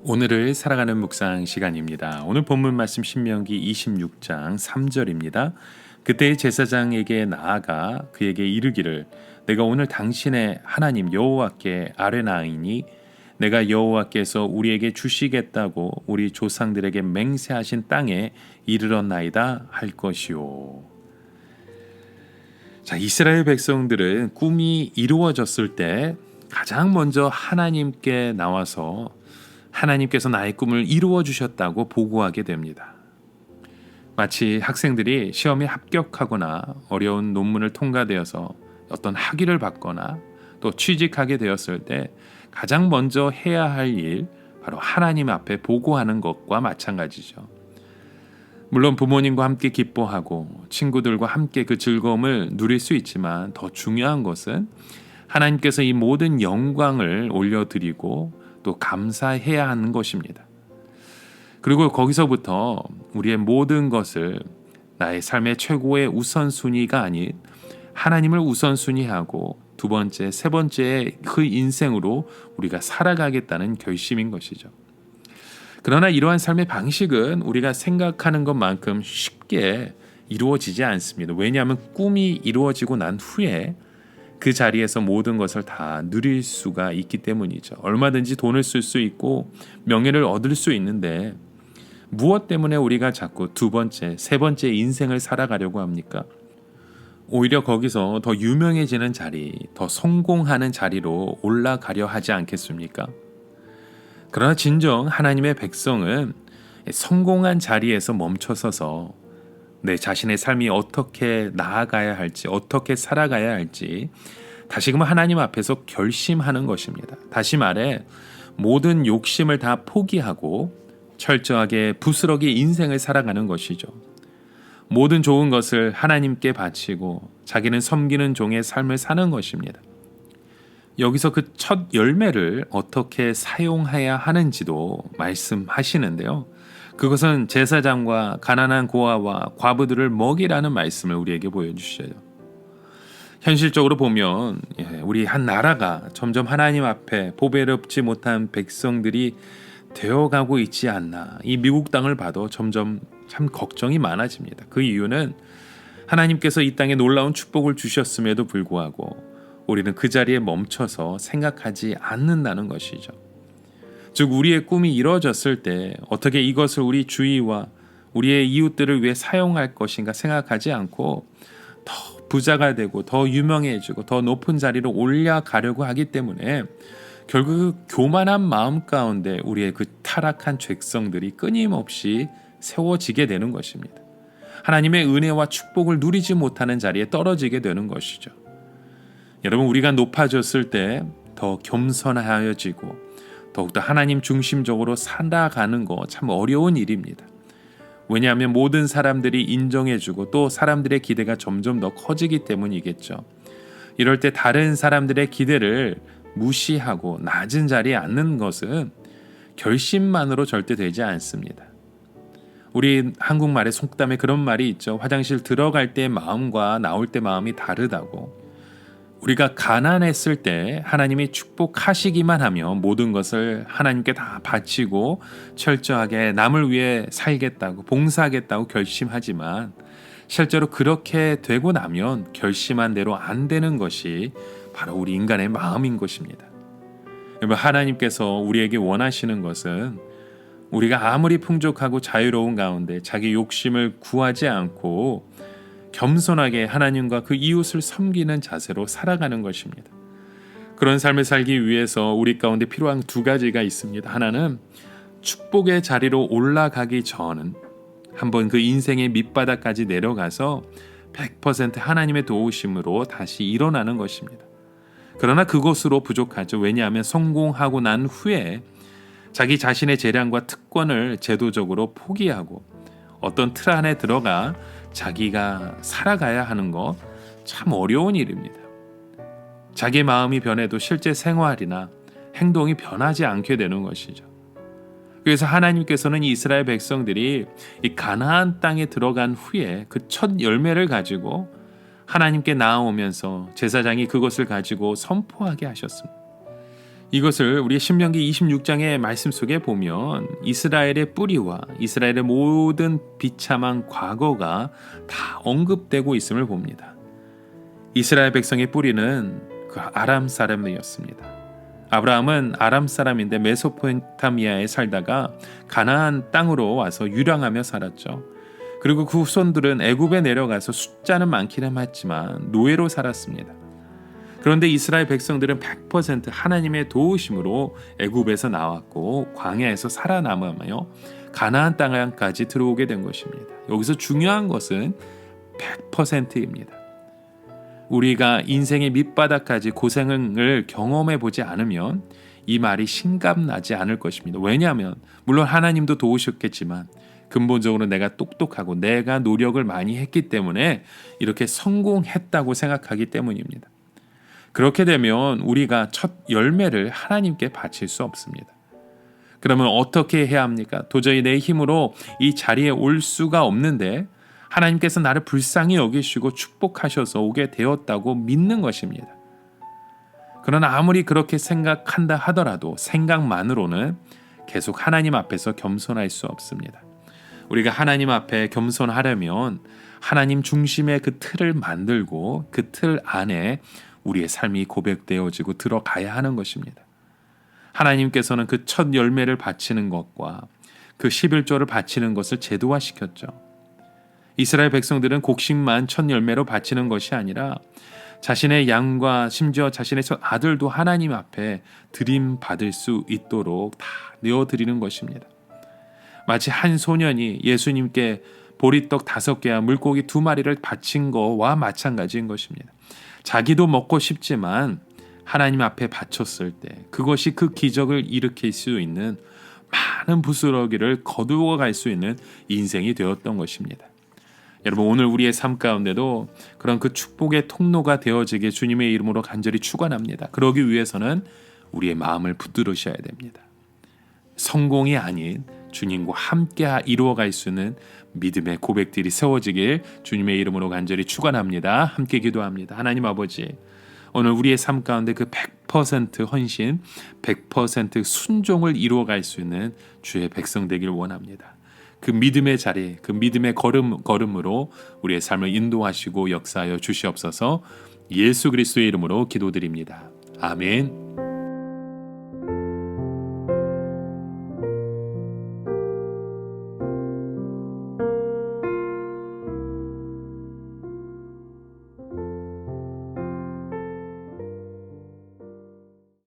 오늘을 살아가는 묵상 시간입니다. 오늘 본문 말씀 신명기 26장 3절입니다. 그때 제사장에게 나아가 그에게 이르기를 내가 오늘 당신의 하나님 여호와께 아뢰나이니 내가 여호와께서 우리에게 주시겠다고 우리 조상들에게 맹세하신 땅에 이르렀나이다 할 것이요. 자, 이스라엘 백성들은 꿈이 이루어졌을 때 가장 먼저 하나님께 나와서 하나님께서 나의 꿈을 이루어 주셨다고 보고하게 됩니다. 마치 학생들이 시험에 합격하거나 어려운 논문을 통과되어서 어떤 학위를 받거나 또 취직하게 되었을 때 가장 먼저 해야 할 일, 바로 하나님 앞에 보고하는 것과 마찬가지죠. 물론 부모님과 함께 기뻐하고 친구들과 함께 그 즐거움을 누릴 수 있지만 더 중요한 것은 하나님께서 이 모든 영광을 올려드리고 또 감사해야 하는 것입니다. 그리고 거기서부터 우리의 모든 것을 나의 삶의 최고의 우선순위가 아닌 하나님을 우선순위하고 두 번째, 세 번째의 그 인생으로 우리가 살아가겠다는 결심인 것이죠. 그러나 이러한 삶의 방식은 우리가 생각하는 것만큼 쉽게 이루어지지 않습니다. 왜냐하면 꿈이 이루어지고 난 후에 그 자리에서 모든 것을 다 누릴 수가 있기 때문이죠. 얼마든지 돈을 쓸 수 있고 명예를 얻을 수 있는데 무엇 때문에 우리가 자꾸 두 번째, 세 번째 인생을 살아가려고 합니까? 오히려 거기서 더 유명해지는 자리, 더 성공하는 자리로 올라가려 하지 않겠습니까? 그러나 진정 하나님의 백성은 성공한 자리에서 멈춰서서 내 자신의 삶이 어떻게 나아가야 할지, 어떻게 살아가야 할지 다시금 하나님 앞에서 결심하는 것입니다. 다시 말해 모든 욕심을 다 포기하고 철저하게 부스러기 인생을 살아가는 것이죠. 모든 좋은 것을 하나님께 바치고 자기는 섬기는 종의 삶을 사는 것입니다. 여기서 그 첫 열매를 어떻게 사용해야 하는지도 말씀하시는데요. 그것은 제사장과 가난한 고아와 과부들을 먹이라는 말씀을 우리에게 보여주셔요. 현실적으로 보면 우리 한 나라가 점점 하나님 앞에 보배롭지 못한 백성들이 되어가고 있지 않나. 이 미국 땅을 봐도 점점 참 걱정이 많아집니다. 그 이유는 하나님께서 이 땅에 놀라운 축복을 주셨음에도 불구하고 우리는 그 자리에 멈춰서 생각하지 않는다는 것이죠. 즉 우리의 꿈이 이루어졌을 때 어떻게 이것을 우리 주위와 우리의 이웃들을 위해 사용할 것인가 생각하지 않고 더 부자가 되고 더 유명해지고 더 높은 자리로 올라가려고 하기 때문에 결국 그 교만한 마음 가운데 우리의 그 타락한 죄성들이 끊임없이 세워지게 되는 것입니다. 하나님의 은혜와 축복을 누리지 못하는 자리에 떨어지게 되는 것이죠. 여러분, 우리가 높아졌을 때 더 겸손하여지고 더욱더 하나님 중심적으로 살아가는 거 참 어려운 일입니다. 왜냐하면 모든 사람들이 인정해주고 또 사람들의 기대가 점점 더 커지기 때문이겠죠. 이럴 때 다른 사람들의 기대를 무시하고 낮은 자리에 앉는 것은 결심만으로 절대 되지 않습니다. 우리 한국말에 속담에 그런 말이 있죠. 화장실 들어갈 때 마음과 나올 때 마음이 다르다고. 우리가 가난했을 때 하나님이 축복하시기만 하면 모든 것을 하나님께 다 바치고 철저하게 남을 위해 살겠다고 봉사하겠다고 결심하지만 실제로 그렇게 되고 나면 결심한 대로 안 되는 것이 바로 우리 인간의 마음인 것입니다. 여러분, 하나님께서 우리에게 원하시는 것은 우리가 아무리 풍족하고 자유로운 가운데 자기 욕심을 구하지 않고 겸손하게 하나님과 그 이웃을 섬기는 자세로 살아가는 것입니다. 그런 삶을 살기 위해서 우리 가운데 필요한 두 가지가 있습니다. 하나는 축복의 자리로 올라가기 전은 한번 그 인생의 밑바닥까지 내려가서 100% 하나님의 도우심으로 다시 일어나는 것입니다. 그러나 그것으로 부족하죠. 왜냐하면 성공하고 난 후에 자기 자신의 재량과 특권을 제도적으로 포기하고 어떤 틀 안에 들어가 자기가 살아가야 하는 거 참 어려운 일입니다. 자기 마음이 변해도 실제 생활이나 행동이 변하지 않게 되는 것이죠. 그래서 하나님께서는 이스라엘 백성들이 이 가나안 땅에 들어간 후에 그 첫 열매를 가지고 하나님께 나아오면서 제사장이 그것을 가지고 선포하게 하셨습니다. 이것을 우리 신명기 26장의 말씀 속에 보면 이스라엘의 뿌리와 이스라엘의 모든 비참한 과거가 다 언급되고 있음을 봅니다. 이스라엘 백성의 뿌리는 그 아람 사람이었습니다. 아브라함은 아람 사람인데 메소포타미아에 살다가 가나안 땅으로 와서 유랑하며 살았죠. 그리고 그 후손들은 애굽에 내려가서 숫자는 많기는 했지만 노예로 살았습니다. 그런데 이스라엘 백성들은 100% 하나님의 도우심으로 애굽에서 나왔고 광야에서 살아남으며 가나안 땅까지 들어오게 된 것입니다. 여기서 중요한 것은 100%입니다. 우리가 인생의 밑바닥까지 고생을 경험해 보지 않으면 이 말이 심감나지 않을 것입니다. 왜냐하면 물론 하나님도 도우셨겠지만 근본적으로 내가 똑똑하고 내가 노력을 많이 했기 때문에 이렇게 성공했다고 생각하기 때문입니다. 그렇게 되면 우리가 첫 열매를 하나님께 바칠 수 없습니다. 그러면 어떻게 해야 합니까? 도저히 내 힘으로 이 자리에 올 수가 없는데 하나님께서 나를 불쌍히 여기시고 축복하셔서 오게 되었다고 믿는 것입니다. 그러나 아무리 그렇게 생각한다 하더라도 생각만으로는 계속 하나님 앞에서 겸손할 수 없습니다. 우리가 하나님 앞에 겸손하려면 하나님 중심의 그 틀을 만들고 그 틀 안에 우리의 삶이 고백되어지고 들어가야 하는 것입니다. 하나님께서는 그 첫 열매를 바치는 것과 그 11조를 바치는 것을 제도화시켰죠. 이스라엘 백성들은 곡식만 첫 열매로 바치는 것이 아니라 자신의 양과 심지어 자신의 첫 아들도 하나님 앞에 드림 받을 수 있도록 다 내어드리는 것입니다. 마치 한 소년이 예수님께 보리떡 5개와 물고기 2마리를 바친 것과 마찬가지인 것입니다. 자기도 먹고 싶지만 하나님 앞에 바쳤을 때 그것이 그 기적을 일으킬 수 있는 많은 부스러기를 거두어 갈 수 있는 인생이 되었던 것입니다. 여러분, 오늘 우리의 삶 가운데도 그런 그 축복의 통로가 되어지게 주님의 이름으로 간절히 축원합니다. 그러기 위해서는 우리의 마음을 붙들으셔야 됩니다. 성공이 아닌 주님과 함께 이루어갈 수 있는 믿음의 고백들이 세워지길 주님의 이름으로 간절히 축원합니다. 함께 기도합니다. 하나님 아버지, 오늘 우리의 삶 가운데 그 100% 헌신, 100% 순종을 이루어갈 수 있는 주의 백성 되길 원합니다. 그 믿음의 자리, 그 믿음의 걸음으로 우리의 삶을 인도하시고 역사하여 주시옵소서. 예수 그리스도의 이름으로 기도드립니다. 아멘.